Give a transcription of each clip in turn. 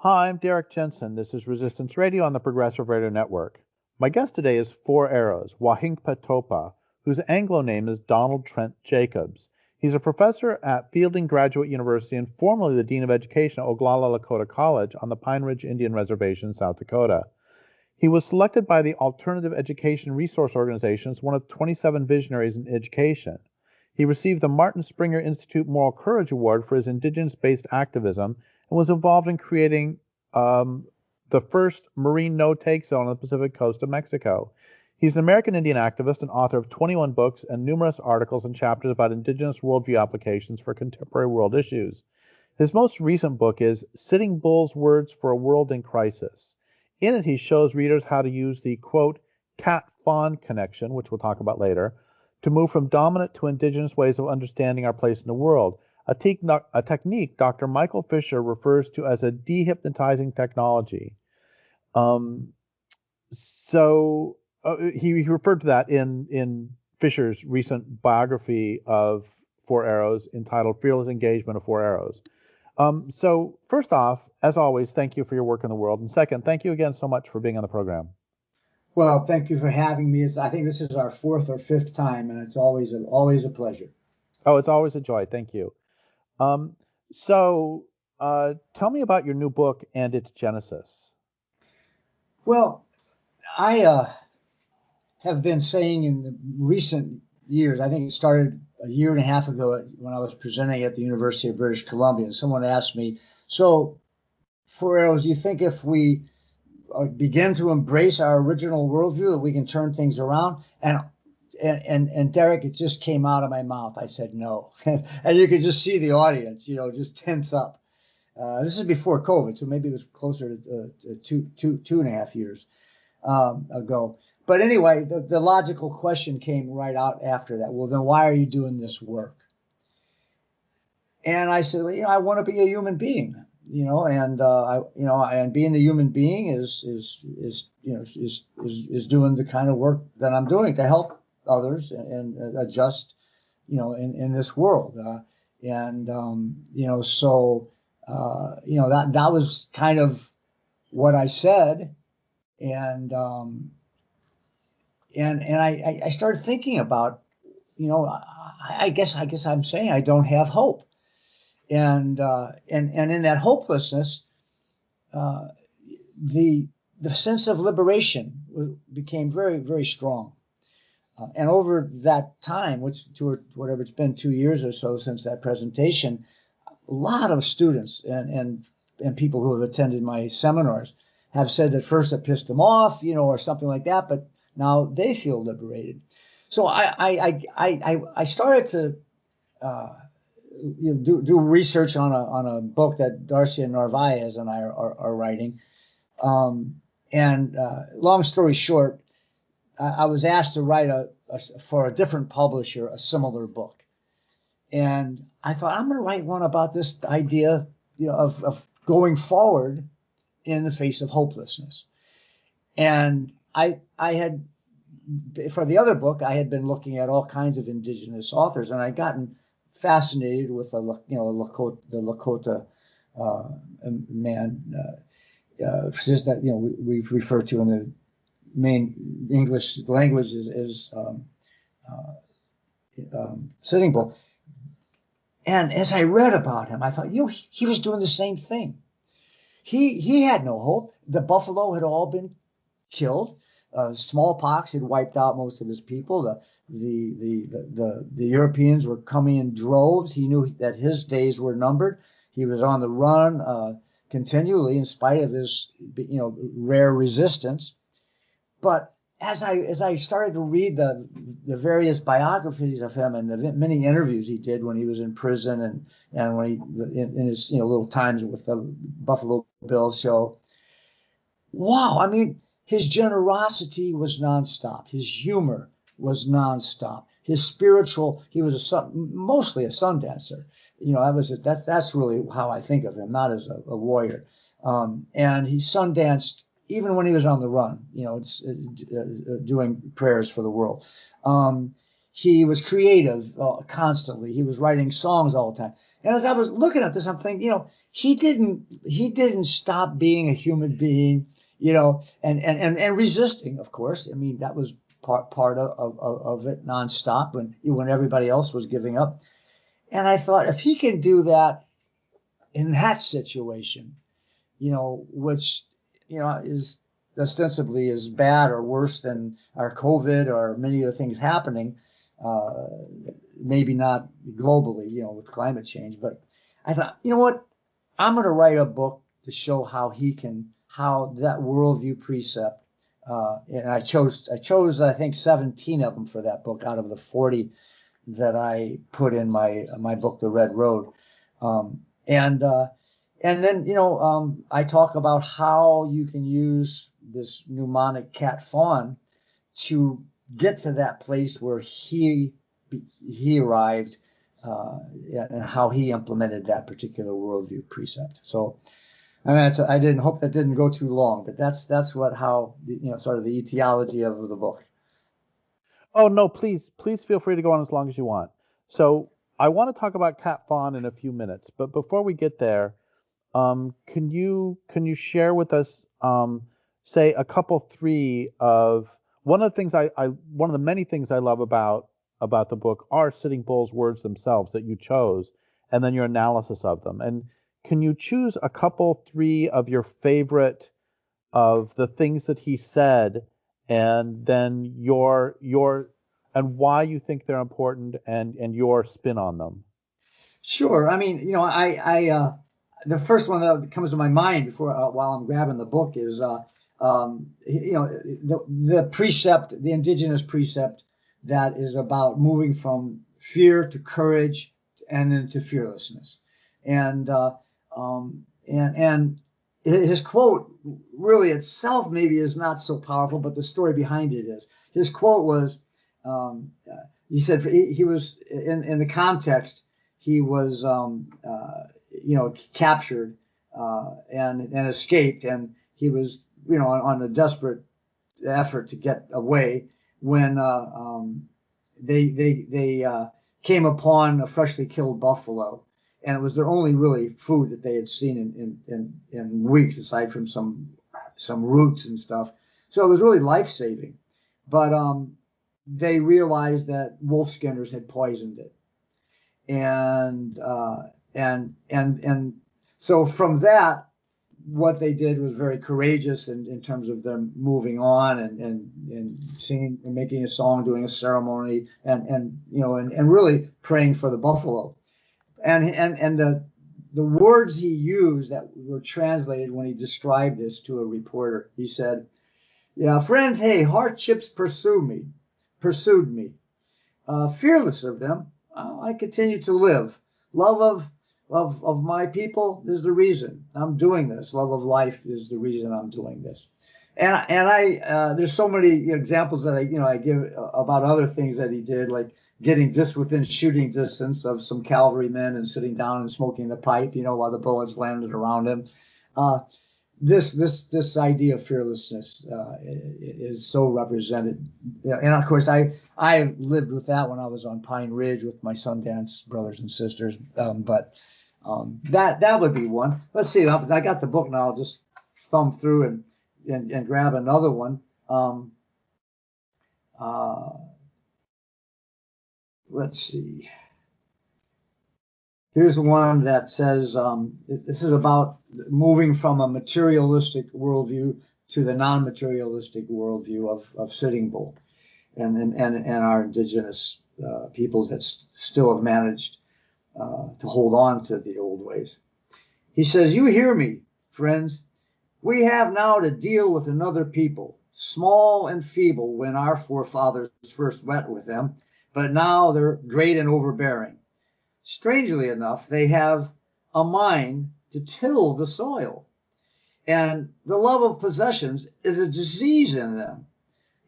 Hi, I'm Derrick Jensen. This is Resistance Radio on the Progressive Radio Network. My guest today is Four Arrows, Wahinkpe Topa, whose Anglo name is Donald Trent Jacobs. He's a professor at Fielding Graduate University and formerly the Dean of Education at Oglala Lakota College on the Pine Ridge Indian Reservation, South Dakota. He was selected by the Alternative Education Resource Organization as one of 27 visionaries in education. He received the Martin Springer Institute Moral Courage Award for his Indigenous-based activism and was involved in creating the first marine no-take zone on the Pacific coast of Mexico. He's an American Indian activist and author of 21 books and numerous articles and chapters about Indigenous worldview applications for contemporary world issues. His most recent book is Sitting Bull's Words for a World in Crisis. In it, he shows readers how to use the, quote, CAT-FAWN connection, which we'll talk about later, to move from dominant to indigenous ways of understanding our place in the world, a technique Dr. Michael Fisher refers to as a dehypnotizing technology. He referred to that in Fisher's recent biography of Four Arrows entitled Fearless Engagement of Four Arrows. So first off, as always, thank you for your work in the world. And second, thank you again so much for being on the program. Well, thank you for having me. I think this is our fourth or fifth time, and it's always a pleasure. Oh, it's always a joy. Thank you. Tell me about your new book and its genesis. Well, I have been saying in the recent years, I think it started a year and a half ago when I was presenting at the University of British Columbia, and someone asked me, so, Four Arrows, do you think if we begin to embrace our original worldview that we can turn things around? And Derrick, it just came out of my mouth. I said no. And you could just see the audience, just tense up. This is before COVID, so maybe it was closer to two and a half years ago. But anyway, the logical question came right out after that. Well, then why are you doing this work? And I said, well, I want to be a human being, and being a human being is doing the kind of work that I'm doing to help others and adjust, in this world. That was kind of what I said. And I started thinking about, I guess I'm saying I don't have hope. And in that hopelessness, the sense of liberation became very, very strong. And over that time, whatever it's been 2 years or so since that presentation, a lot of students and people who have attended my seminars have said that first it pissed them off, or something like that, but now they feel liberated. So I started to do research on a book that Darcia Narvaez and I are writing. Long story short, I was asked to write for a different publisher a similar book, and I thought I'm going to write one about this idea, of going forward in the face of hopelessness. And I had, for the other book, I had been looking at all kinds of indigenous authors, and I'd gotten fascinated with the Lakota man that we refer to in the main English language as Sitting Bull. And as I read about him, I thought, he was doing the same thing. He had no hope. The buffalo had all been killed. Smallpox had wiped out most of his people. The Europeans were coming in droves. He knew that his days were numbered. He was on the run continually in spite of his rare resistance. But as I started to read the various biographies of him and the many interviews he did when he was in prison and when he in his little times with the Buffalo Bill show, wow! I mean, his generosity was nonstop. His humor was nonstop. His spiritual, he was mostly a sun dancer. That's really how I think of him, not as a warrior. And he sun danced even when he was on the run, doing prayers for the world. He was creative constantly. He was writing songs all the time. And as I was looking at this, I'm thinking, he didn't stop being a human being, and resisting, of course. I mean, that was part of it nonstop when everybody else was giving up. And I thought, if he can do that in that situation, which, is ostensibly as bad or worse than our COVID or many of the things happening, maybe not globally, with climate change. But I thought, you know what? I'm going to write a book to show how that worldview precept, and I chose, I think, 17 of them for that book out of the 40 that I put in my book, The Red Road. And then, I talk about how you can use this mnemonic CAT-FAWN to get to that place where he arrived, and how he implemented that particular worldview precept. So, I mean, I didn't hope that didn't go too long, but that's how sort of the etiology of the book. Oh no, please feel free to go on as long as you want. So I want to talk about CAT-FAWN in a few minutes, but before we get there, can you share with us, say a couple three of one of the many things I love about the book are Sitting Bull's words themselves that you chose, and then your analysis of them. And can you choose a couple three of your favorite of the things that he said, and then your and why you think they're important, and your spin on them? Sure. I mean, I the first one that comes to my mind while I'm grabbing the book is the precept, the indigenous precept that is about moving from fear to courage and then to fearlessness. And his quote really itself maybe is not so powerful, but the story behind it is. His quote was, he said he was in the context, he was captured and escaped, and he was on a desperate effort to get away when they came upon a freshly killed buffalo, and it was their only really food that they had seen in weeks, aside from some roots and stuff. So it was really life-saving, but they realized that wolf skinners had poisoned it, and so from that, what they did was very courageous in terms of them moving on and singing and making a song, doing a ceremony, and really praying for the buffalo. And the words he used that were translated when he described this to a reporter, he said, "Yeah, friends, hey, hardships pursued me. Fearless of them, I continue to live. Love of my people is the reason I'm doing this. Love of life is the reason I'm doing this." And I there's so many examples that I give about other things that he did, like getting just within shooting distance of some cavalrymen and sitting down and smoking the pipe, while the bullets landed around him. This idea of fearlessness is so represented, and of course I lived with that when I was on Pine Ridge with my Sundance brothers and sisters. But that would be one. Let's see. I got the book now. I'll just thumb through and grab another one. Let's see. Here's one that says, this is about moving from a materialistic worldview to the non-materialistic worldview of Sitting Bull and our indigenous peoples that still have managed to hold on to the old ways. He says, "You hear me, friends. We have now to deal with another people, small and feeble when our forefathers first met with them, but now they're great and overbearing. Strangely enough, they have a mind to till the soil, and the love of possessions is a disease in them.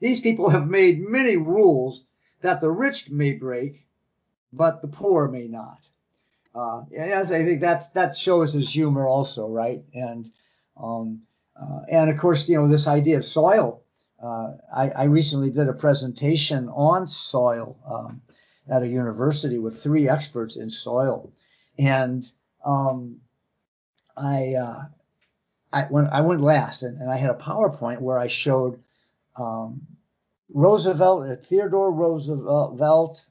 These people have made many rules that the rich may break, but the poor may not." Yes, I think that shows his humor also, right? And of course, this idea of soil. I recently did a presentation on soil at a university with 3 experts in soil, And I went last, and I had a PowerPoint where I showed Theodore Roosevelt,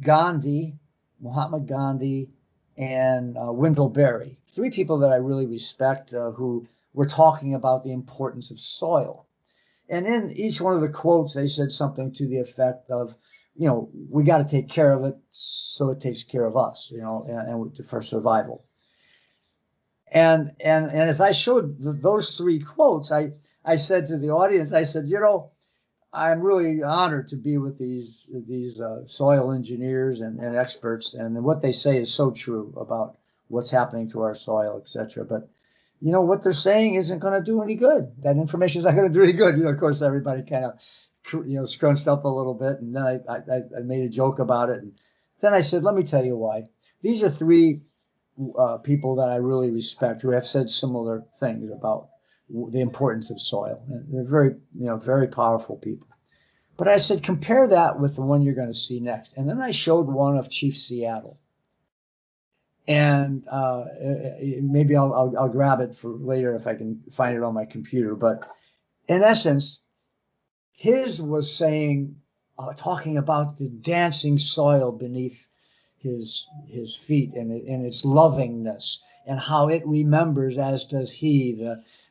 Gandhi, Mahatma Gandhi, and Wendell Berry, three people that I really respect, who were talking about the importance of soil. And in each one of the quotes, they said something to the effect of, we got to take care of it so it takes care of us, and for survival. And as I showed those three quotes, I said to the audience, I said, I'm really honored to be with these soil engineers and experts, and what they say is so true about what's happening to our soil, etc. But what they're saying isn't going to do any good. That information is not going to do any good. Of course, everybody kind of scrunched up a little bit, and then I made a joke about it, and then I said, let me tell you why. These are three people that I really respect who have said similar things about the importance of soil. And they're very, very powerful people. But I said, compare that with the one you're going to see next. And then I showed one of Chief Seattle. And maybe I'll grab it for later if I can find it on my computer. But in essence, his was saying, talking about the dancing soil beneath his feet and its lovingness, and how it remembers, as does he,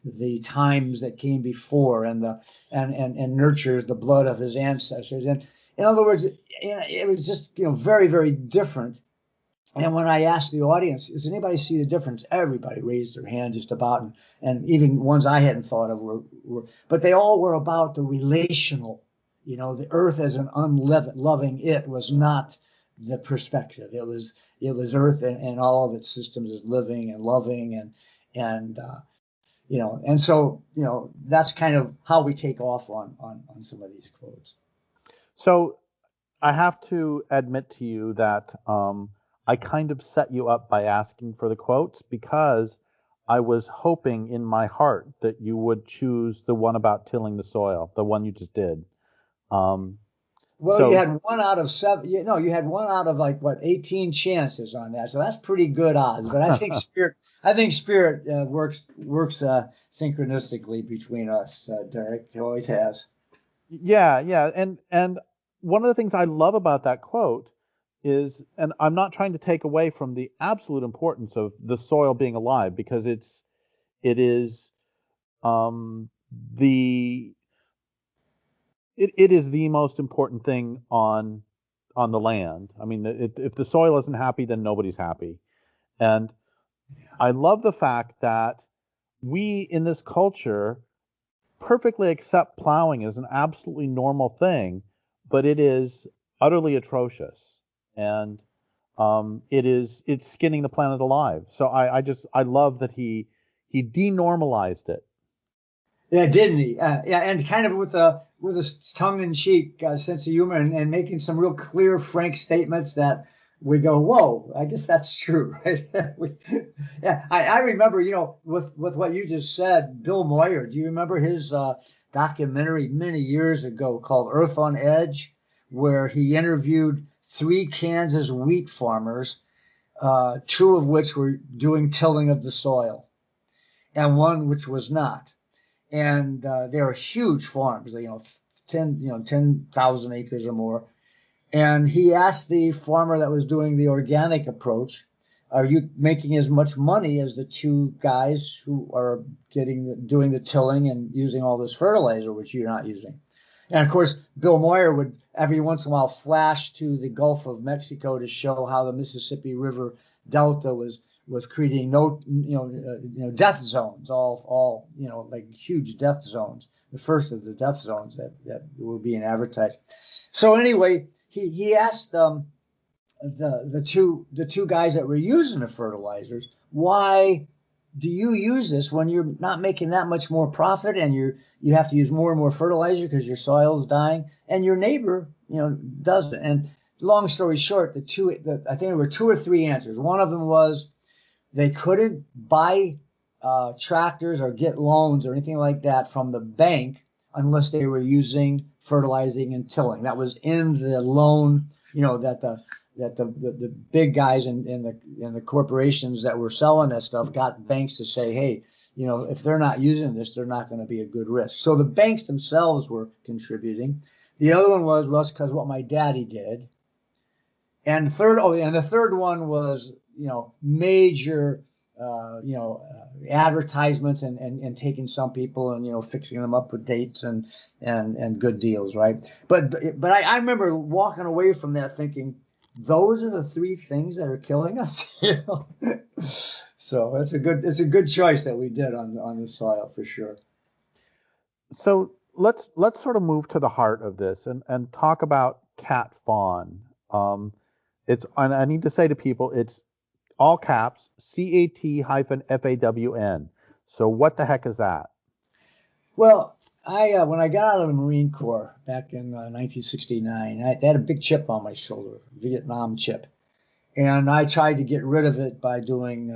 the times that came before, and nurtures the blood of his ancestors. And in other words, it was just very, very different. And when I asked the audience, does anybody see the difference? Everybody raised their hand just about, and even ones I hadn't thought of were, but they all were about the relational. The earth as an unloving it was not the perspective. It was earth and all of its systems as living and loving, and so that's kind of how we take off on some of these quotes. So I have to admit to you that I kind of set you up by asking for the quotes, because I was hoping in my heart that you would choose the one about tilling the soil, the one you just did. You had one out of 7. You had one out of 18 chances on that, so that's pretty good odds. But I think spirit works synchronistically between us, Derrick. It always has. Yeah, and one of the things I love about that quote is, and I'm not trying to take away from the absolute importance of the soil being alive, because it is the most important thing on the land. I mean, if the soil isn't happy, then nobody's happy. And I love the fact that we in this culture perfectly accept plowing as an absolutely normal thing, but it is utterly atrocious, and it's skinning the planet alive. So I love that he denormalized it. Yeah, didn't he? And kind of with a tongue-in-cheek sense of humor, and making some real clear, frank statements that we go, whoa, I guess that's true, right? I remember, with what you just said, Bill Moyer. Do you remember his documentary many years ago called Earth on Edge, where he interviewed 3 Kansas wheat farmers, 2 of which were doing tilling of the soil, and 1 which was not. And they are huge farms, 10,000 acres or more. And he asked the farmer that was doing the organic approach, are you making as much money as the 2 guys who are doing the tilling and using all this fertilizer, which you're not using? And of course, Bill Moyer would every once in a while flash to the Gulf of Mexico to show how the Mississippi River Delta was creating death zones, all huge death zones, the first of the death zones that were being advertised. So anyway, he asked the two guys that were using the fertilizers, why do you use this when you're not making that much more profit, and you have to use more and more fertilizer because your soil's dying, and your neighbor doesn't? And long story short, I think there were 2 or 3 answers. One of them was they couldn't buy tractors or get loans or anything like that from the bank unless they were using fertilizing and tilling. That was in the loan, that that the big guys in the corporations that were selling that stuff got banks to say, hey, if they're not using this, they're not going to be a good risk. So the banks themselves were contributing. The other one was because what my daddy did. And the third one was, major, advertisements and taking some people and, fixing them up with dates and good deals, right? But I remember walking away from that thinking, those are the three things that are killing us. So it's a good choice that we did on the soil for sure. So let's sort of move to the heart of this and talk about CAT-FAWN. And I need to say to people, it's all caps, CAT-FAWN. So what the heck is that? Well, when I got out of the Marine Corps back in 1969, I had a big chip on my shoulder, Vietnam chip. And I tried to get rid of it by doing,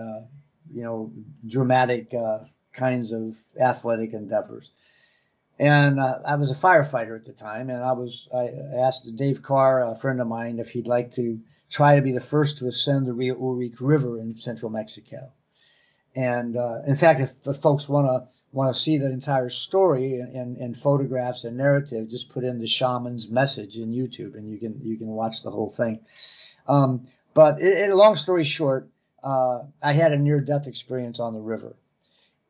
dramatic kinds of athletic endeavors. And I was a firefighter at the time, and I asked Dave Carr, a friend of mine, if he'd like to try to be the first to ascend the Rio Urik River in central Mexico. And in fact, if folks want to see the entire story in photographs and narrative, just put in the shaman's message in YouTube, and you can watch the whole thing. But long story short, I had a near-death experience on the river.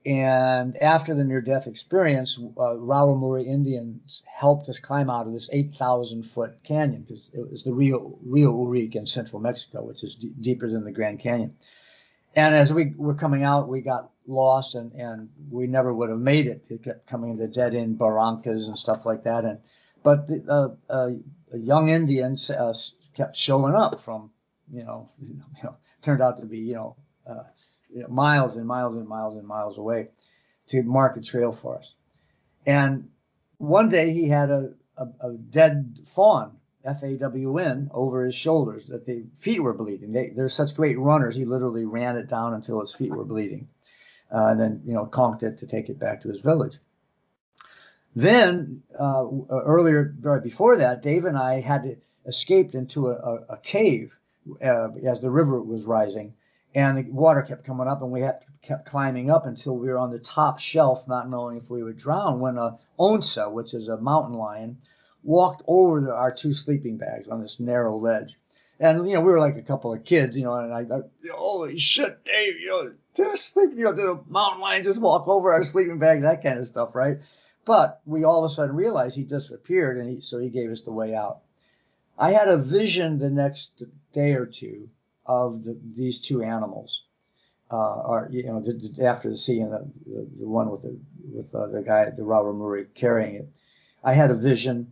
And after the near-death experience, Wahinkpe Indians helped us climb out of this 8,000-foot canyon, because it was the Rio Urik in central Mexico, which is deeper than the Grand Canyon. And as we were coming out, we got lost, and we never would have made it. It kept coming into dead-end barrancas and stuff like that. But the young Indians kept showing up from, turned out to be, miles and miles and miles and miles away to mark a trail for us. And one day he had a dead fawn, FAWN, over his shoulders, that the feet were bleeding. They're such great runners, he literally ran it down until his feet were bleeding. And then, conked it to take it back to his village. Then, earlier, right before that, Dave and I had escaped into a cave as the river was rising. And the water kept coming up, and we kept climbing up until we were on the top shelf, not knowing if we would drown, when a onça, which is a mountain lion, walked over our two sleeping bags on this narrow ledge. And, we were like a couple of kids, and I holy shit, Dave, did a mountain lion just walk over our sleeping bag, that kind of stuff, right? But we all of a sudden realized he disappeared, and so he gave us the way out. I had a vision the next day or two of these two animals, after seeing the one with the guy, the Wahinkpe carrying it. I had a vision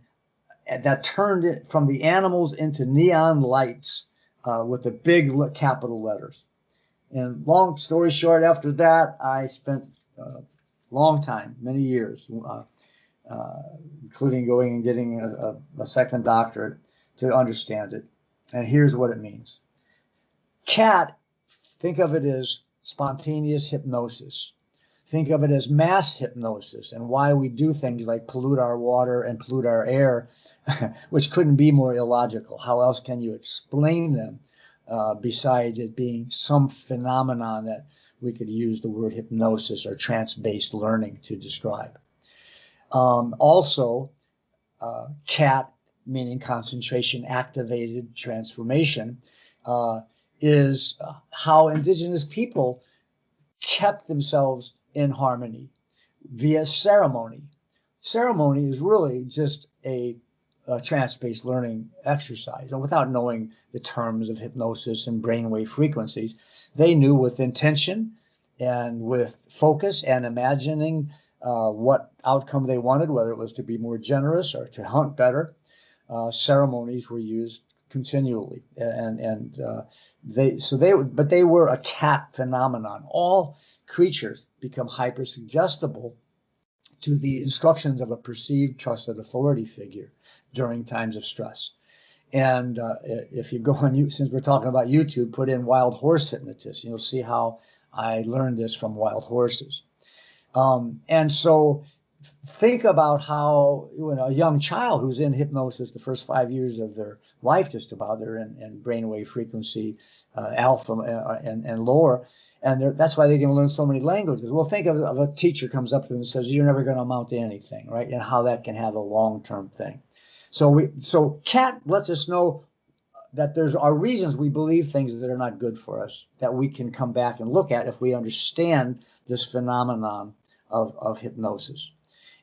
that turned it from the animals into neon lights with the big capital letters. And long story short, after that, I spent a long time, many years, including going and getting a second doctorate to understand it. And here's what it means. CAT, think of it as spontaneous hypnosis. Think of it as mass hypnosis, and why we do things like pollute our water and pollute our air, which couldn't be more illogical. How else can you explain them besides it being some phenomenon that we could use the word hypnosis or trance-based learning to describe? Also, CAT, meaning concentration activated transformation, is how indigenous people kept themselves in harmony via ceremony. Ceremony is really just a trance-based learning exercise. And without knowing the terms of hypnosis and brainwave frequencies, they knew with intention and with focus and imagining what outcome they wanted, whether it was to be more generous or to hunt better. Ceremonies were used continually, but they were a CAT phenomenon. All creatures become hypersuggestible to the instructions of a perceived trusted authority figure during times of stress. And if you go on, since we're talking about YouTube, put in wild horse hypnotist, you'll see how I learned this from wild horses. And so think about how a young child who's in hypnosis the first 5 years of their life, just about, they're in brainwave frequency alpha and lower, and that's why they can learn so many languages. Well, think of a teacher comes up to them and says, "You're never going to amount to anything," right? And how that can have a long-term thing. So CAT lets us know that there are reasons we believe things that are not good for us, that we can come back and look at if we understand this phenomenon of hypnosis.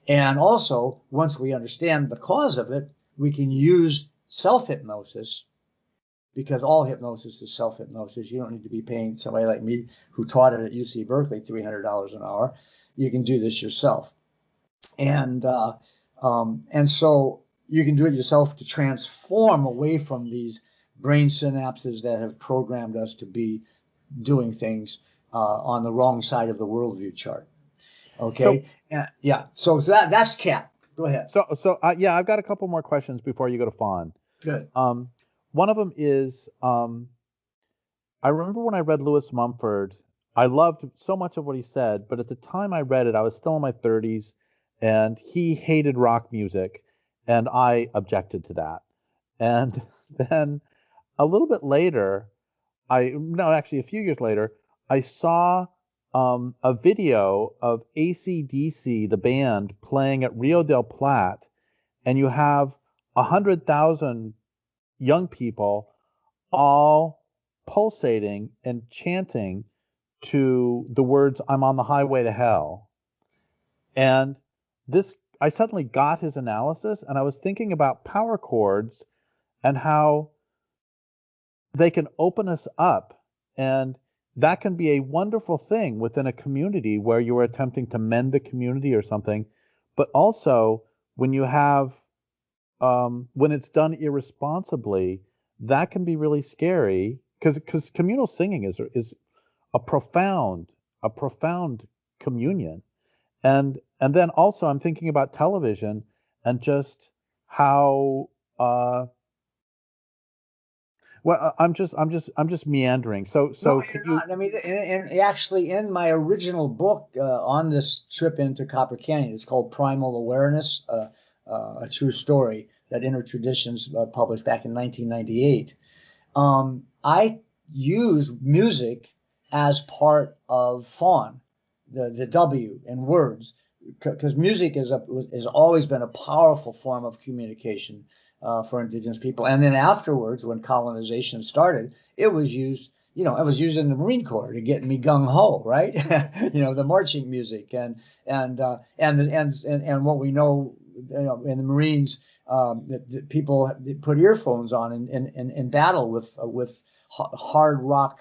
And also, once we understand the cause of it, we can use self-hypnosis, because all hypnosis is self-hypnosis. You don't need to be paying somebody like me who taught it at UC Berkeley $300 an hour. You can do this yourself. And so you can do it yourself to transform away from these brain synapses that have programmed us to be doing things on the wrong side of the worldview chart. Okay. So that's CAT. Go ahead. So I've got a couple more questions before you go to FAWN. Good. One of them is, I remember when I read Lewis Mumford, I loved so much of what he said, but at the time I read it, I was still in my 30s, and he hated rock music, and I objected to that. And then a little bit later, a few years later, I saw a video of AC/DC, the band, playing at Rio del Plata, and you have 100,000 young people all pulsating and chanting to the words, "I'm on the highway to hell." And I suddenly got his analysis, and I was thinking about power chords and how they can open us up, and that can be a wonderful thing within a community where you are attempting to mend the community or something. But also, when you have when it's done irresponsibly, that can be really scary, because communal singing is a profound communion. And then also I'm thinking about television and just how I'm just meandering. So No, could you're you? not. I mean, and actually, in my original book on this trip into Copper Canyon, it's called Primal Awareness, a true story that Inner Traditions published back in 1998. I use music as part of FAWN, the W in words, because music has always been a powerful form of communication for Indigenous people. And then afterwards, when colonization started, it was used. I was used in the Marine Corps to get me gung ho, right? The marching music and what we know, in the Marines, that people put earphones on in battle with hard rock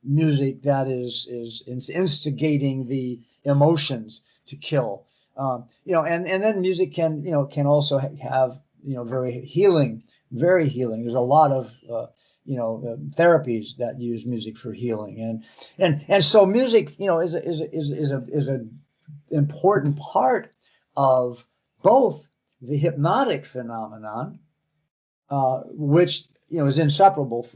music that is instigating the emotions to kill. And then music can also have very healing. There's a lot of therapies that use music for healing, and so music is a important part of both the hypnotic phenomenon, which is inseparable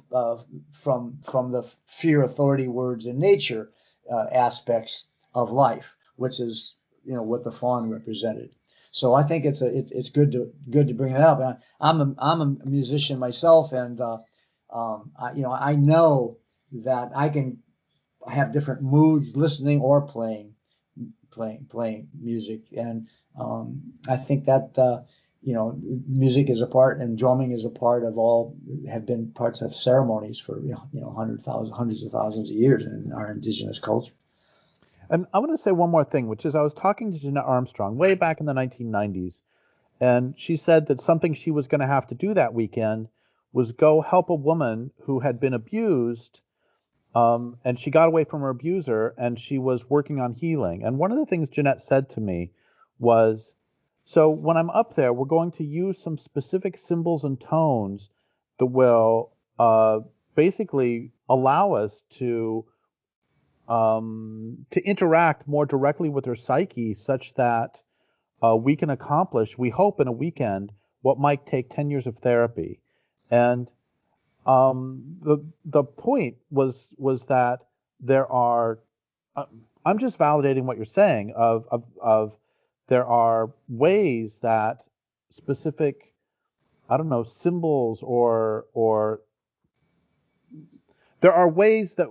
from the fear, authority, words, and nature aspects of life, which is what the fawn represented. So I think it's good to bring that up. And I'm a musician myself, and I know that I can have different moods listening or playing music, and I think that music is a part, and drumming is a part of all, have been parts of ceremonies for hundreds of thousands of years in our indigenous culture. And I want to say one more thing, which is I was talking to Jeanette Armstrong way back in the 1990s, and she said that something she was going to have to do that weekend was go help a woman who had been abused, and she got away from her abuser, and she was working on healing. And one of the things Jeanette said to me was, so when I'm up there, we're going to use some specific symbols and tones that will basically allow us to interact more directly with her psyche, such that we can accomplish, we hope, in a weekend, what might take 10 years of therapy. And the point was that there are, I'm just validating what you're saying of there are ways that specific, I don't know, symbols or there are ways that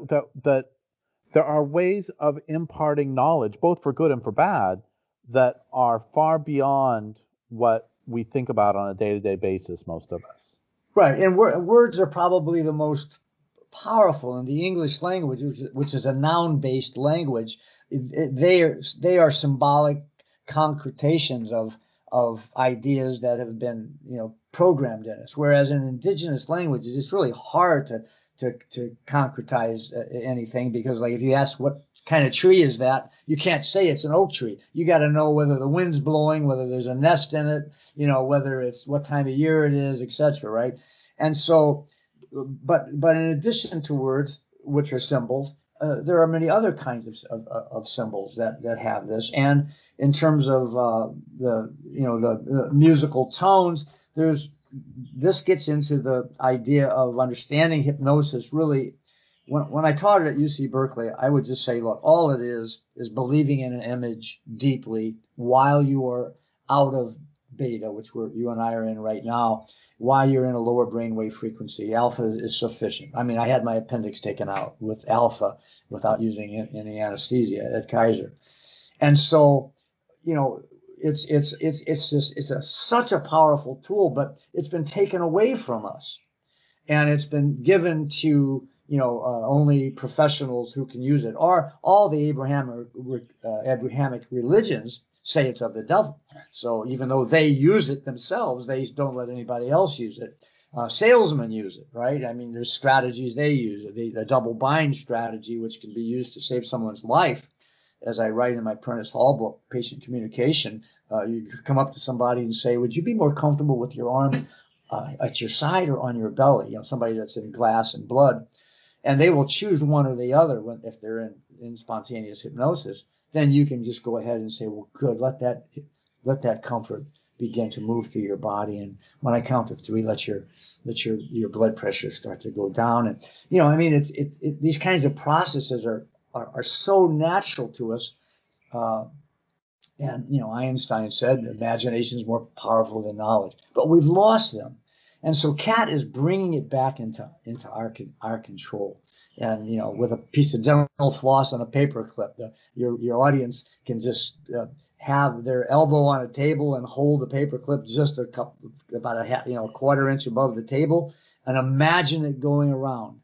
there are ways of imparting knowledge, both for good and for bad, that are far beyond what we think about on a day-to-day basis, most of us. Right, and words are probably the most powerful in the English language, which is a noun-based language. They are symbolic concretations of ideas that have been programmed in us. Whereas in indigenous languages, it's really hard to concretize anything, because like if you ask what kind of tree is that, you can't say it's an oak tree. You got to know whether the wind's blowing, whether there's a nest in it, whether it's what time of year it is, etc. Right? And so, but in addition to words, which are symbols, there are many other kinds of symbols that have this. And in terms of the musical tones, this gets into the idea of understanding hypnosis. Really, when I taught it at UC Berkeley, I would just say, look, all it is believing in an image deeply while you are out of beta, which you and I are in right now. While you're in a lower brainwave frequency, alpha is sufficient. I mean, I had my appendix taken out with alpha without using any anesthesia at Kaiser, and so it's such a powerful tool, but it's been taken away from us, and it's been given to only professionals who can use it, or all the Abrahamic religions say it's of the devil. So even though they use it themselves, they don't let anybody else use it. Salesmen use it, right? I mean, there's strategies they use. The double bind strategy, which can be used to save someone's life. As I write in my Prentice Hall book, Patient Communication, you come up to somebody and say, would you be more comfortable with your arm at your side or on your belly? Somebody that's in glass and blood. And they will choose one or the other if they're in spontaneous hypnosis. Then you can just go ahead and say, well, good, let that comfort begin to move through your body. And when I count to 3, let your blood pressure start to go down. And, I mean, these kinds of processes are so natural to us. And, Einstein said, imagination is more powerful than knowledge. But we've lost them. And so CAT is bringing it back into our control. And, with a piece of dental floss on a paper clip, your audience can just have their elbow on a table and hold the paper clip just about a quarter inch above the table, and imagine it going around.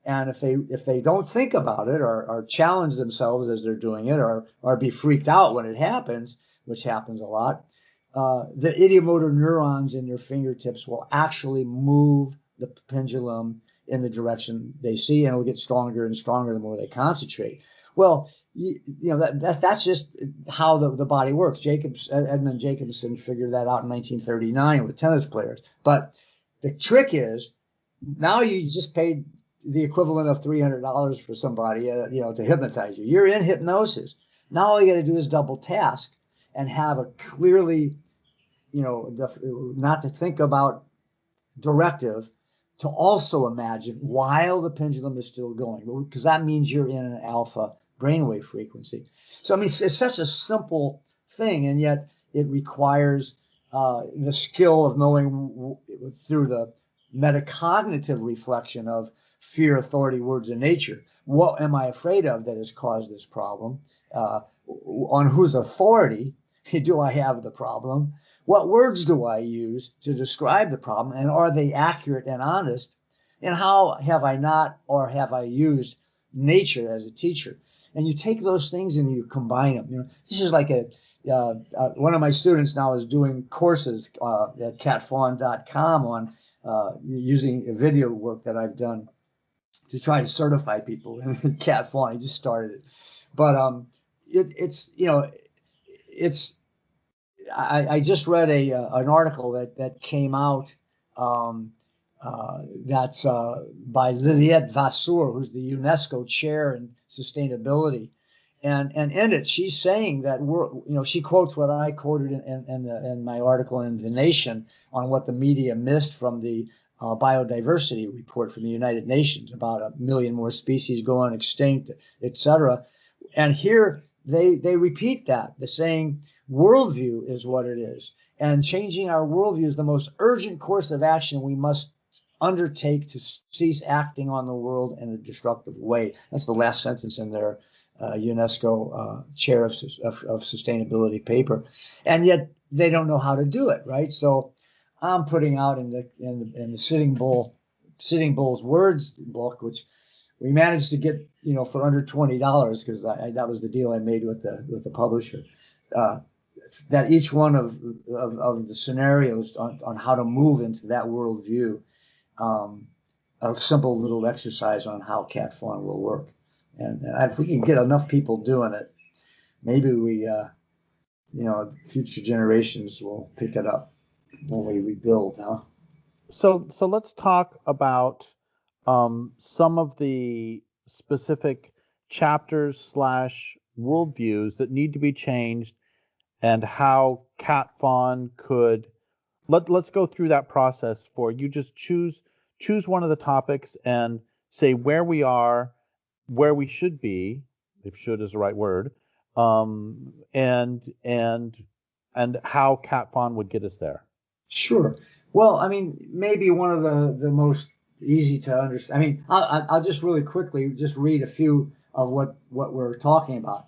And if they don't think about it or challenge themselves as they're doing it, or be freaked out when it happens, which happens a lot, the ideomotor neurons in their fingertips will actually move the pendulum in the direction they see, and it'll get stronger and stronger the more they concentrate. Well, that's just how the body works. Edmund Jacobson figured that out in 1939 with tennis players. But the trick is, now you just paid the equivalent of $300 for somebody, to hypnotize you. You're in hypnosis. Now all you got to do is double task and have a clearly, not to think about directive, to also imagine while the pendulum is still going, because that means you're in an alpha brainwave frequency. So, I mean, it's such a simple thing, and yet it requires the skill of knowing through the metacognitive reflection of fear, authority, words, and nature. What am I afraid of that has caused this problem? On whose authority do I have the problem? What words do I use to describe the problem, and are they accurate and honest? And how have I not, or have I used nature as a teacher? And you take those things and you combine them. This is like one of my students now is doing courses at CAT-FAWN.com on using video work that I've done to try to certify people in CAT-FAWN. He just started it, but I just read an article that came out that's by Liliette Vasseur, who's the UNESCO chair in sustainability, and in it she's saying that she quotes what I quoted in my article in The Nation on what the media missed from the biodiversity report from the United Nations about 1 million more species going extinct, etc. And here they repeat that. The saying, worldview is what it is. And changing our worldview is the most urgent course of action we must undertake to cease acting on the world in a destructive way. That's the last sentence in their UNESCO chair of sustainability paper. And yet they don't know how to do it, right? So I'm putting out in the Sitting Bull's Words book, which we managed to get, for under $20, because that was the deal I made with the publisher. That each one of the scenarios on how to move into that worldview, a simple little exercise on how CAT-FAWN will work. And if we can get enough people doing it, maybe we, future generations will pick it up when we rebuild, huh? So let's talk about some of the specific chapters / worldviews that need to be changed, and how CAT-FAWN could. Let's go through that process for you. Just choose one of the topics and say where we are, where we should be, if "should" is the right word, and how CAT-FAWN would get us there. Sure. Well, I mean, maybe one of the most easy to understand. I mean, I'll just really quickly just read a few of what we're talking about.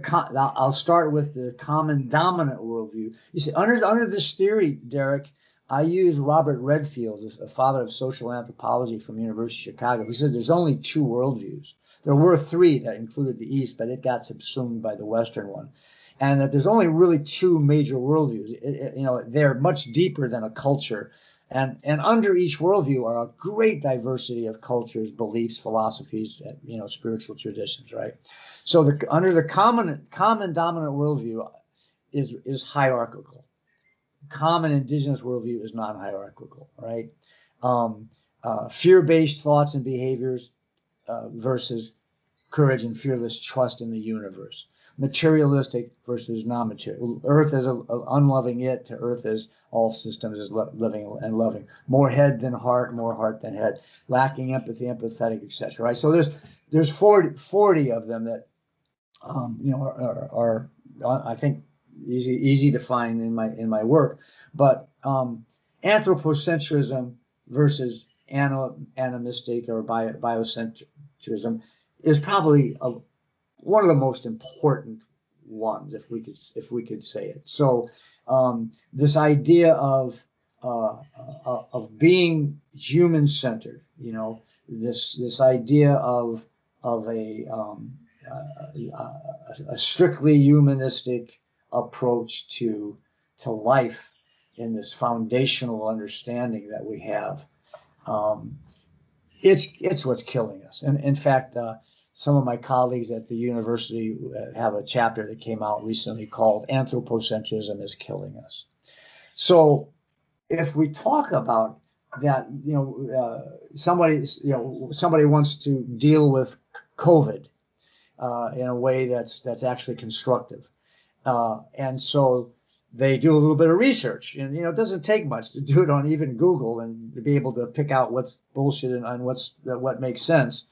I'll start with the common dominant worldview. You see, under this theory, Derrick, I use Robert Redfield, a father of social anthropology from University of Chicago. He said there's only two worldviews. There were three that included the East, but it got subsumed by the Western one. And that there's only really two major worldviews. They're much deeper than a culture. And under each worldview are a great diversity of cultures, beliefs, philosophies, spiritual traditions, right? So under the common dominant worldview is hierarchical. Common indigenous worldview is non-hierarchical, right? Fear-based thoughts and behaviors versus courage and fearless trust in the universe. Materialistic versus non-material. Earth as an unloving it to earth as all systems as living and loving. More head than heart, more heart than head. Lacking empathy, empathetic, etc. Right. So there's 40 of them that are I think easy to find in my work. But anthropocentrism versus animistic or biocentrism is probably one of the most important ones, if we could say it. So this idea of being human centered, this idea of a strictly humanistic approach to life in this foundational understanding that we have, it's what's killing us. And in fact, some of my colleagues at the university have a chapter that came out recently called "Anthropocentrism is Killing Us." So if we talk about that, somebody wants to deal with COVID in a way that's actually constructive. And so they do a little bit of research, and it doesn't take much to do it on even Google and to be able to pick out what's bullshit and what makes sense.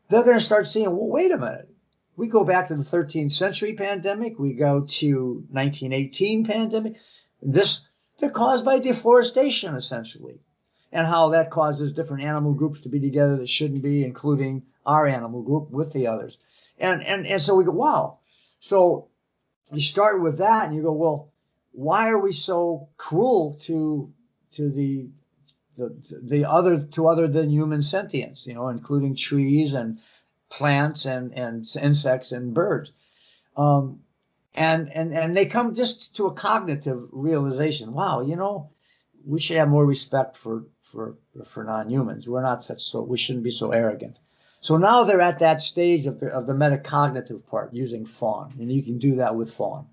They're going to start seeing, well, wait a minute. We go back to the 13th century pandemic. We go to 1918 pandemic. They're caused by deforestation, essentially, and how that causes different animal groups to be together that shouldn't be, including our animal group with the others. And so we go, wow. So you start with that and you go, well, why are we so cruel to the other than human sentience, including trees and plants and insects and birds. And they come just to a cognitive realization. Wow, we should have more respect for non-humans. We shouldn't be so arrogant. So now they're at that stage of the metacognitive part using FAWN, and you can do that with FAWN.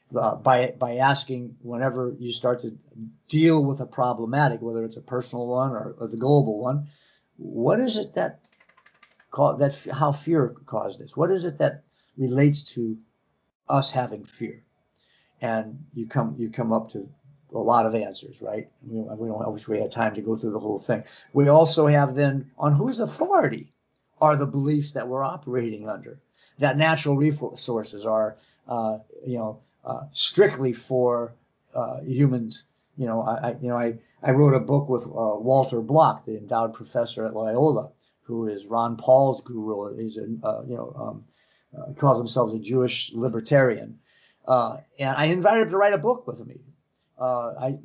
By asking, whenever you start to deal with a problematic, whether it's a personal one or the global one, what is it how fear caused this? What is it that relates to us having fear? And you come up to a lot of answers, right? I wish we had time to go through the whole thing. We also have then on whose authority are the beliefs that we're operating under. that natural resources are, strictly for humans. I wrote a book with Walter Block, the endowed professor at Loyola, who is Ron Paul's guru. He's calls himself a Jewish libertarian, and I invited him to write a book with me.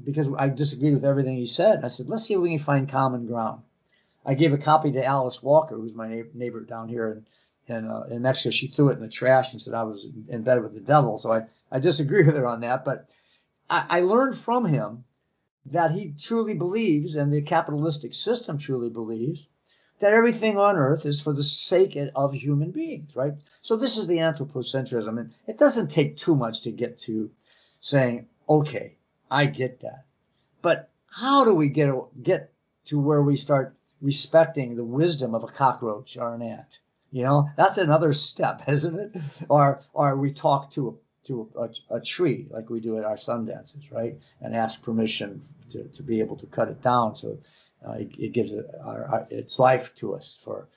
Because I disagreed with everything he said. I said, let's see if we can find common ground. I gave a copy to Alice Walker, who's my neighbor down here in Mexico. She threw it in the trash and said I was in bed with the devil. So I disagree with her on that. But I learned from him that he truly believes, and the capitalistic system truly believes, that everything on earth is for the sake of human beings, right? So this is the anthropocentrism. And it doesn't take too much to get to saying, okay, I get that. But how do we get to where we start respecting the wisdom of a cockroach or an ant? That's another step, isn't it? Or we talk to a tree like we do at our sun dances, right? And ask permission to be able to cut it down so it gives its life to us for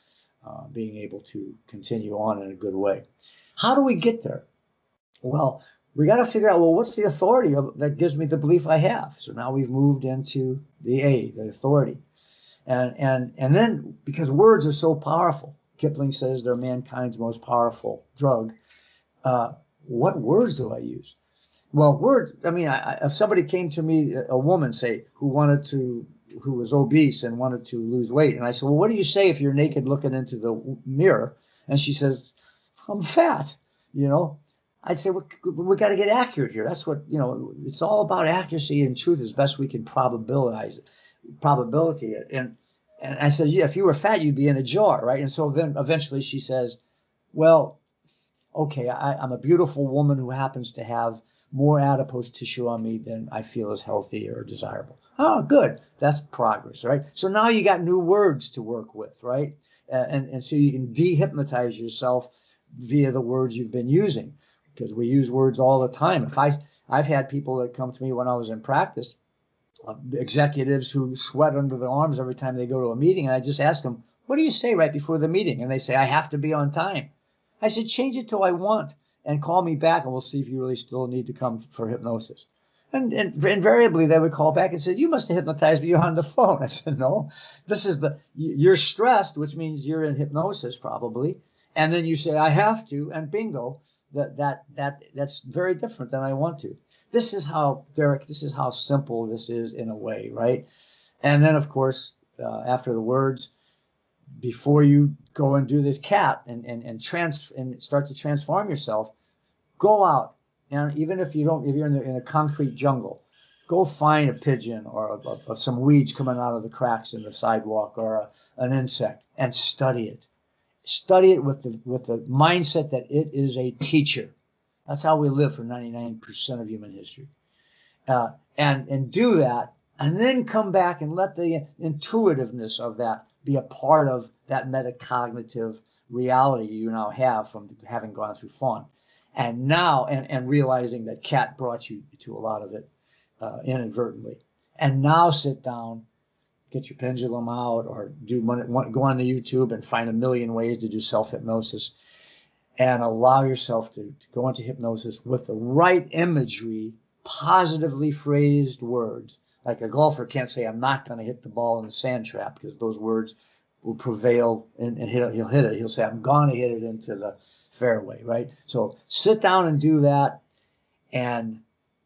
being able to continue on in a good way. How do we get there? Well, we got to figure out, what's the authority that gives me the belief I have? So now we've moved into the authority. And then, because words are so powerful, Kipling says they're mankind's most powerful drug. What words do I use? Well, words, if somebody came to me, a woman, say, who was obese and wanted to lose weight, and I said, well, what do you say if you're naked looking into the mirror? And she says, I'm fat, I'd say, we got to get accurate here. That's what, it's all about accuracy and truth as best we can probability it. And I said, yeah, if you were fat, you'd be in a jar, right? And so then eventually she says, well, okay, I'm a beautiful woman who happens to have more adipose tissue on me than I feel is healthy or desirable. Oh, good. That's progress, right? So now you got new words to work with, right? And so you can dehypnotize yourself via the words you've been using, because we use words all the time. I've had people that come to me when I was in practice, executives who sweat under their arms every time they go to a meeting, and I just ask them, what do you say right before the meeting? And they say, I have to be on time. I said, change it to I want, and call me back, and we'll see if you really still need to come for hypnosis. And invariably they would call back and say, you must have hypnotized me, you're on the phone. I said, no, you're stressed, which means you're in hypnosis probably. And then you say, I have to, and bingo, that's very different than I want to. This is how, Derrick, this is how simple this is in a way, right? And then, of course, after the words, before you go and do this CAT and start to transform yourself, go out. And even if you're in a concrete jungle, go find a pigeon or some weeds coming out of the cracks in the sidewalk or an insect and study it. Study it with the mindset that it is a teacher. That's how we live for 99% of human history. And do that, and then come back and let the intuitiveness of that be a part of that metacognitive reality you now have from having gone through FAWN. And now, and realizing that CAT brought you to a lot of it inadvertently. And now sit down, get your pendulum out, or go on the YouTube and find a million ways to do self-hypnosis, and allow yourself to go into hypnosis with the right imagery, positively phrased words. Like a golfer can't say, I'm not going to hit the ball in the sand trap, because those words will prevail and he'll hit it. He'll say, I'm going to hit it into the fairway, right? So sit down and do that, and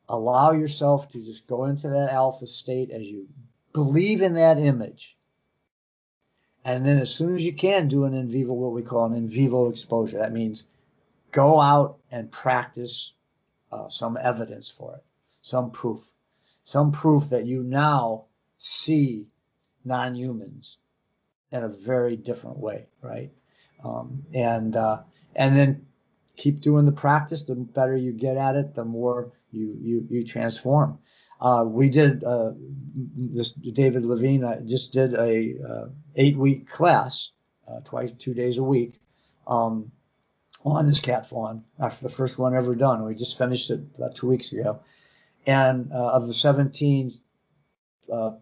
allow yourself to just go into that alpha state as you believe in that image. And then as soon as you can, do an in vivo, what we call an in vivo exposure. That means go out and practice some evidence for it, some proof that you now see non-humans in a very different way, right? And then keep doing the practice. The better you get at it, the more you transform. We did this. David Levine just did a 8-week class, 2 days a week, on this CAT-FAWN. After the first one ever done, we just finished it about 2 weeks ago. And of the 17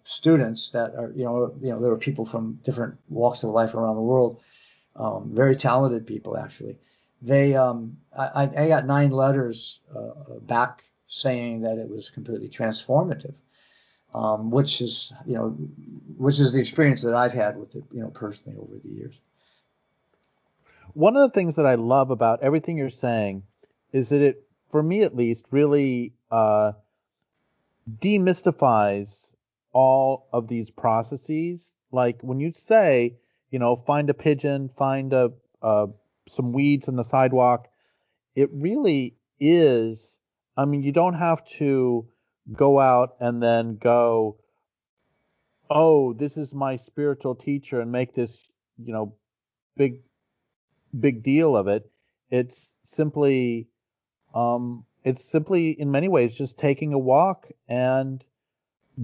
students that are, there were people from different walks of life around the world, very talented people actually. they I got 9 letters back saying that it was completely transformative, which is the experience that I've had with it, personally over the years. One of the things that I love about everything you're saying is that it, for me at least, really demystifies all of these processes. Like when you say, find a pigeon, find some weeds in the sidewalk, it really is. I mean, you don't have to go out and then go, oh, this is my spiritual teacher, and make this, big big deal of it. It's simply in many ways just taking a walk and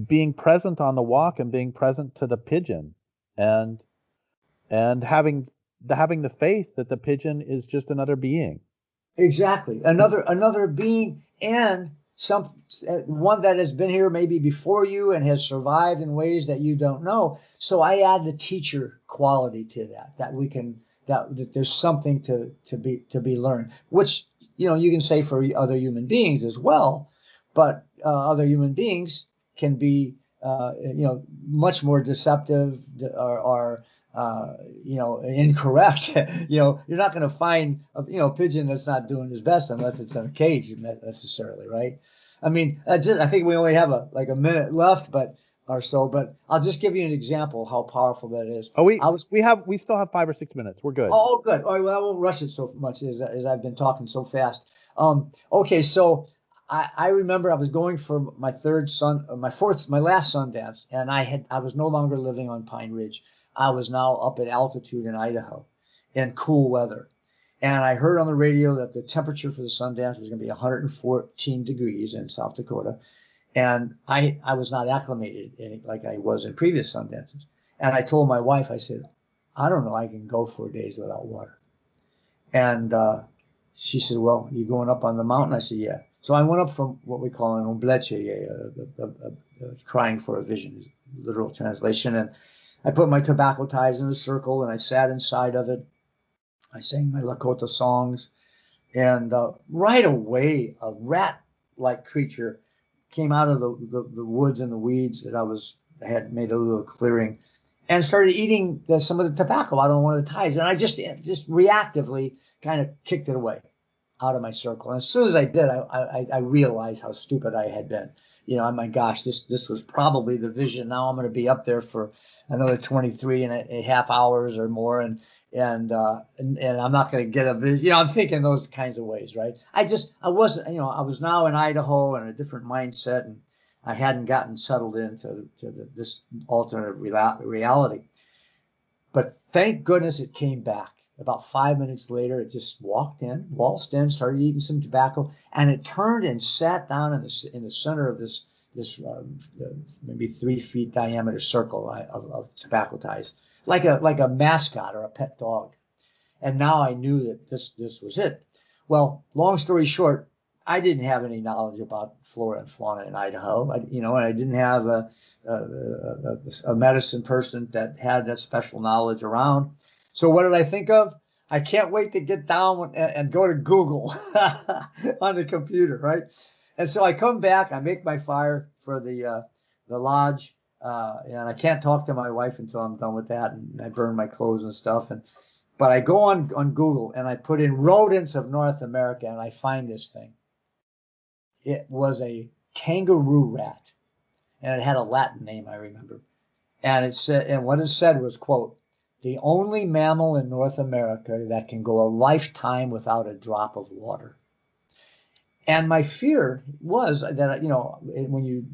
being present on the walk and being present to the pigeon, and having the faith that the pigeon is just another being. Exactly. Another being, and one that has been here maybe before you and has survived in ways that you don't know. So I add the teacher quality to that there's something to be learned, which you can say for other human beings as well, but other human beings can be much more deceptive or incorrect. You're not going to find a pigeon that's not doing his best unless it's in a cage necessarily, right? I mean, I think we only have a minute left, but I'll just give you an example of how powerful that is. Oh, we still have 5 or 6 minutes. We're good. Oh, good. All right, well, I won't rush it so much as I've been talking so fast. Okay, so I remember I was going for my last Sundance, and I was no longer living on Pine Ridge. I was now up at altitude in Idaho in cool weather. And I heard on the radio that the temperature for the Sundance was going to be 114 degrees in South Dakota. And I was not acclimated like I was in previous Sundances. And I told my wife, I said, I don't know, I can go 4 days without water. And she said, well, you going up on the mountain? I said, yeah. So I went up from what we call an ombleche, crying for a vision, literal translation. And I put my tobacco ties in a circle, and I sat inside of it. I sang my Lakota songs. And right away, a rat-like creature came out of the woods and the weeds that I had made a little clearing, and started eating some of the tobacco out of one of the ties. And I just reactively kind of kicked it away out of my circle. And as soon as I did, I realized how stupid I had been. Oh my gosh, this was probably the vision. Now I'm going to be up there for another 23 and a half hours or more, and I'm not going to get a vision. I'm thinking those kinds of ways, right? I wasn't, I was now in Idaho and a different mindset, and I hadn't gotten settled into this alternate reality. But thank goodness it came back. About 5 minutes later, it just waltzed in, started eating some tobacco, and it turned and sat down in the center of this maybe 3 feet diameter circle of tobacco ties, like a mascot or a pet dog. And now I knew that this was it. Well, long story short, I didn't have any knowledge about flora and fauna in Idaho. And I didn't have a medicine person that had that special knowledge around. So what did I think of? I can't wait to get down and go to Google on the computer, right? And so I come back, I make my fire for the lodge, and I can't talk to my wife until I'm done with that, and I burn my clothes and stuff. But I go on Google and I put in rodents of North America, and I find this thing. It was a kangaroo rat, and it had a Latin name, I remember. And what it said was, quote, the only mammal in North America that can go a lifetime without a drop of water. And my fear was that when you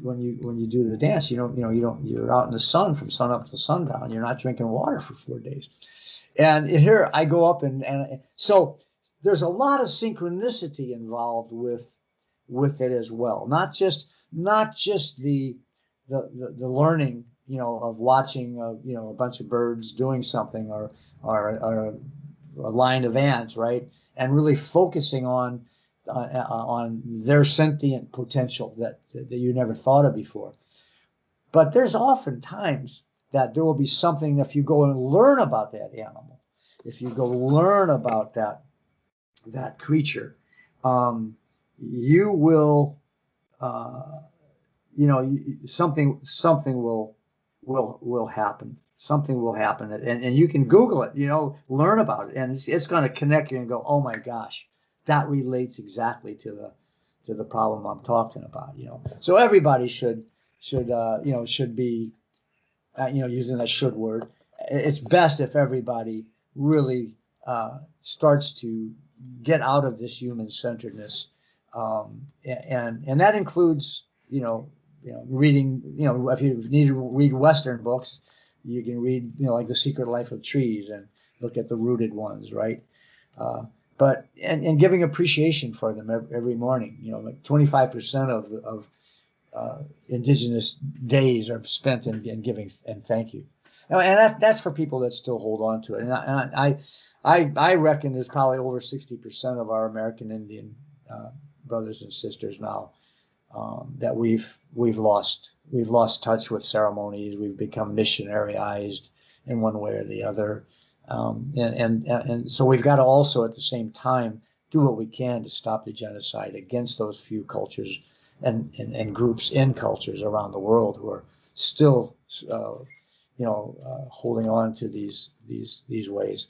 do the dance, you're out in the sun from sun up to sundown. You're not drinking water for 4 days. And here I go up and so there's a lot of synchronicity involved with it as well. Not just the learning, of watching, a bunch of birds doing something or a line of ants, right? And really focusing on their sentient potential that you never thought of before. But there's often times that there will be something, if you go and learn about that animal, if you go learn about that that creature, you will, something will happen. Something will happen, and you can Google it, learn about it, and it's going to connect you and go, oh my gosh, that relates exactly to the problem I'm talking about, So everybody should be, using that should word. It's best if everybody really starts to get out of this human-centeredness, and that includes, reading, if you need to read Western books, you can read, like The Secret Life of Trees and look at the rooted ones, right? But giving appreciation for them every morning. Like 25% of Indigenous days are spent in giving and thank you. And that's for people that still hold on to it. And I reckon there's probably over 60% of our American Indian brothers and sisters now that we've lost touch with ceremonies. We've become missionaryized in one way or the other, and so we've got to also at the same time do what we can to stop the genocide against those few cultures and groups in cultures around the world who are still holding on to these ways.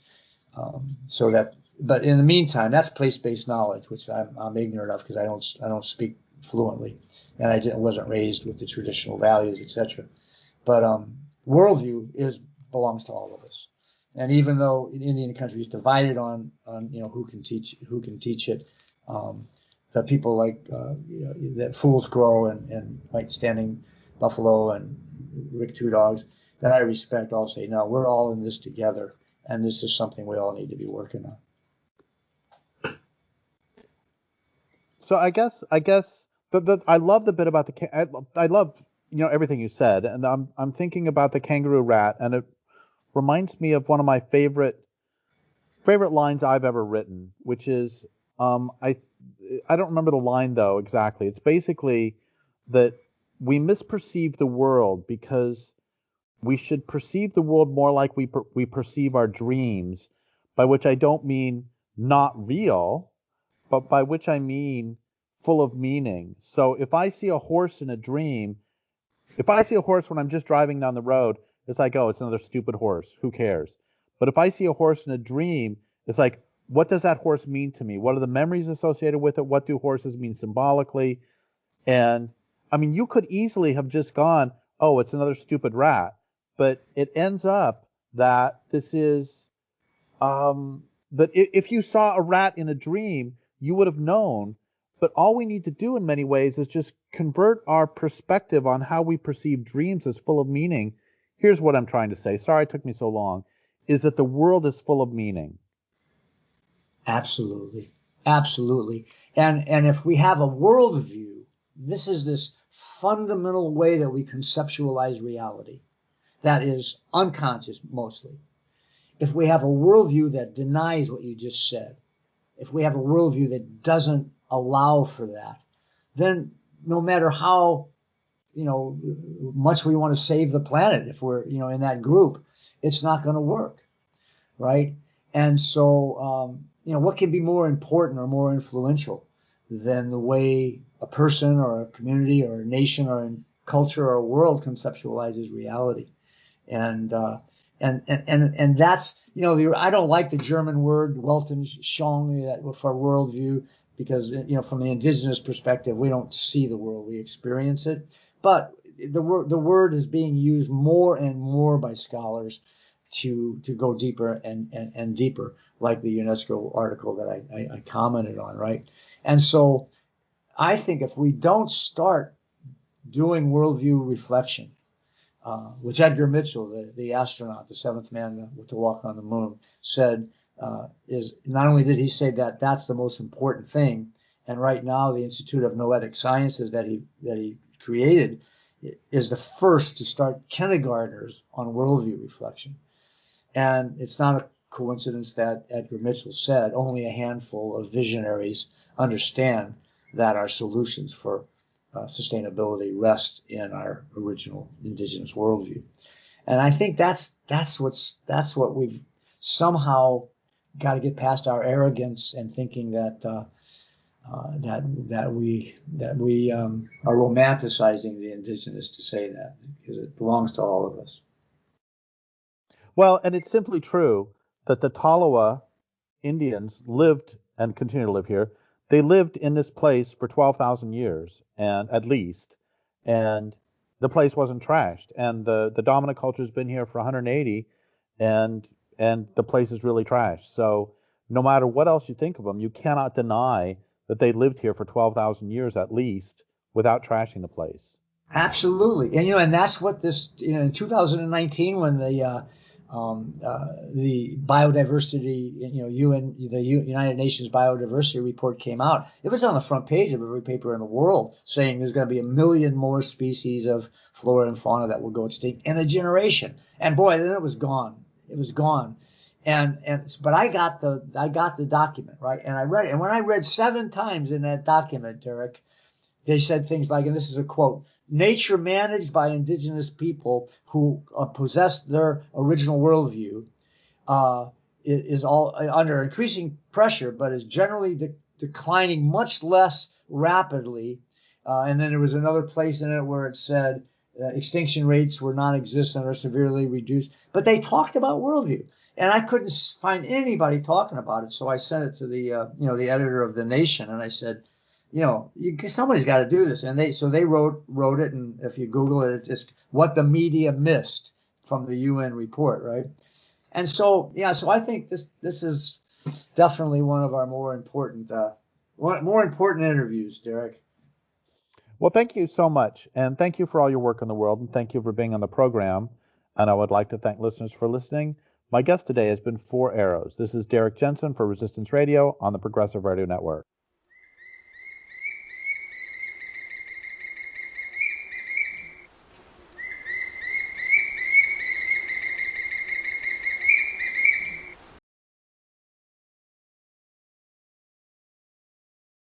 So that, but in the meantime, that's place-based knowledge, which I'm ignorant of because I don't speak fluently, and I wasn't raised with the traditional values, etc. But worldview belongs to all of us, and even though Indian country is divided on who can teach it, the people like that Fools Grow and White Standing Buffalo and Rick Two Dogs that I respect all say, no, we're all in this together, and this is something we all need to be working on. So I guess I love the bit about I love everything you said, and I'm thinking about the kangaroo rat, and it reminds me of one of my favorite lines I've ever written, which is I don't remember the line though exactly. It's basically that we misperceive the world because we should perceive the world more like we perceive our dreams, by which I don't mean not real, but by which I mean full of meaning. So if I see a horse in a dream, if I see a horse when I'm just driving down the road, it's like, oh, it's another stupid horse. Who cares? But if I see a horse in a dream, it's like, what does that horse mean to me? What are the memories associated with it? What do horses mean symbolically? And I mean, you could easily have just gone, oh, it's another stupid rat. But it ends up that this is, that if you saw a rat in a dream, you would have known. But all we need to do in many ways is just convert our perspective on how we perceive dreams as full of meaning. Here's what I'm trying to say. Sorry it took me so long. Is that the world is full of meaning. Absolutely. Absolutely. And if we have a worldview, this is this fundamental way that we conceptualize reality that is unconscious mostly. If we have a worldview that denies what you just said, if we have a worldview that doesn't allow for that, then no matter how much we want to save the planet, if we're in that group, it's not going to work, right? And so what can be more important or more influential than the way a person or a community or a nation or a culture or a world conceptualizes reality? And that's, I don't like the German word Weltanschauung for worldview because, from the indigenous perspective, we don't see the world, we experience it. But the word is being used more and more by scholars to go deeper and deeper, like the UNESCO article that I commented on, right? And so I think if we don't start doing worldview reflection, which Edgar Mitchell, the astronaut, the seventh man to walk on the moon, said, is not only did he say that that's the most important thing, and right now the Institute of Noetic Sciences that he created is the first to start kindergartners on worldview reflection. And it's not a coincidence that Edgar Mitchell said only a handful of visionaries understand that our solutions for sustainability rest in our original indigenous worldview. And I think that's what we've somehow got to get past our arrogance and thinking that we are romanticizing the indigenous to say that, because it belongs to all of us. Well, and it's simply true that the Tolowa Indians lived and continue to live here. They lived in this place for 12,000 years, and at least, and the place wasn't trashed. And the dominant culture has been here for 180, and the place is really trashed. So no matter what else you think of them, you cannot deny that they lived here for 12,000 years at least without trashing the place. Absolutely, and and that's what this in 2019 when the biodiversity, the United Nations biodiversity report came out. It was on the front page of every paper in the world, saying there's going to be 1 million more species of flora and fauna that will go extinct in a generation. And boy, then it was gone. It was gone. But I got the document, right, and I read it. And when I read 7 times in that document, Derrick, they said things like, and this is a quote: nature managed by indigenous people who possess their original worldview is all under increasing pressure, but is generally declining much less rapidly. And then there was another place in it where it said extinction rates were non-existent or severely reduced. But they talked about worldview, and I couldn't find anybody talking about it. So I sent it to the editor of The Nation, and I said, somebody's got to do this. And they wrote it, and if you Google it, it's just what the media missed from the UN report, right? And so I think this is definitely one of our more important interviews, Derrick. Well, thank you so much, and thank you for all your work in the world, and thank you for being on the program. And I would like to thank listeners for listening. My guest today has been 4 Arrows. This is Derrick Jensen for Resistance Radio on the Progressive Radio Network.